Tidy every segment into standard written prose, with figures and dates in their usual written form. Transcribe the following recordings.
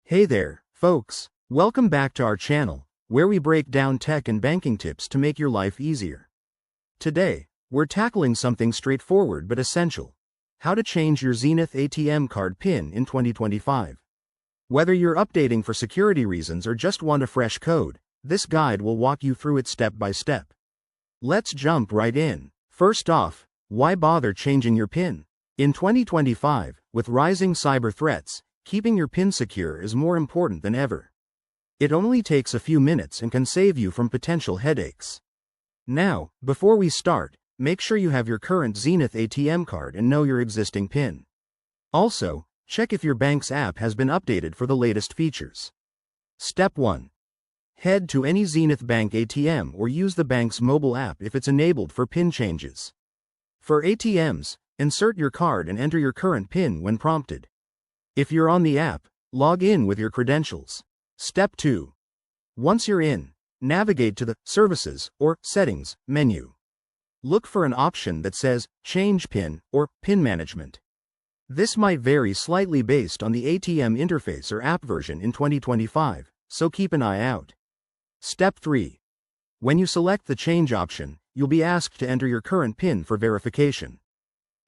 Hey there, folks. Welcome back to our channel, where we break down tech and banking tips to make your life easier. Today, we're tackling something straightforward but essential: how to change your Zenith ATM card PIN in 2025. Whether you're updating for security reasons or just want a fresh code, this guide will walk you through it step by step. Let's jump right in. First off, why bother changing your PIN? In 2025, with rising cyber threats, keeping your PIN secure is more important than ever. It only takes a few minutes and can save you from potential headaches. Now, before we start, make sure you have your current Zenith ATM card and know your existing PIN. Also, check if your bank's app has been updated for the latest features. Step 1. Head to any Zenith Bank ATM or use the bank's mobile app if it's enabled for PIN changes. For ATMs, insert your card and enter your current PIN when prompted. If you're on the app, log in with your credentials. Step 2. Once you're in, navigate to the Services or Settings menu. Look for an option that says Change PIN or PIN Management. This might vary slightly based on the ATM interface or app version in 2025, so keep an eye out. Step 3. When you select the Change option, you'll be asked to enter your current PIN for verification.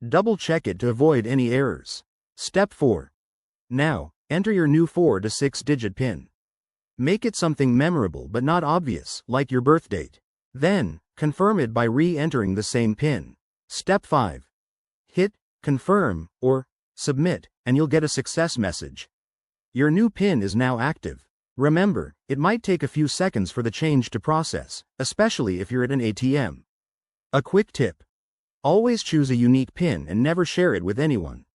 Double-check it to avoid any errors. Step 4. Now, enter your new 4 to 6-digit PIN. Make it something memorable but not obvious, like your birth date. Then, confirm it by re-entering the same PIN. Step 5. Hit Confirm or Submit, and you'll get a success message. Your new PIN is now active. Remember, it might take a few seconds for the change to process, especially if you're at an ATM. A quick tip: always choose a unique PIN and never share it with anyone.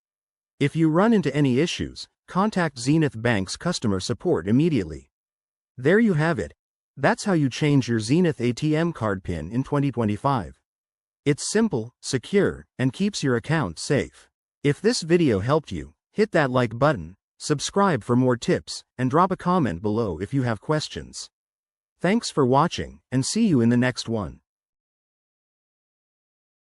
If you run into any issues, contact Zenith Bank's customer support immediately. There you have it. That's how you change your Zenith ATM card PIN in 2025. It's simple, secure, and keeps your account safe. If this video helped you, hit that like button, subscribe for more tips, and drop a comment below if you have questions. Thanks for watching, and see you in the next one.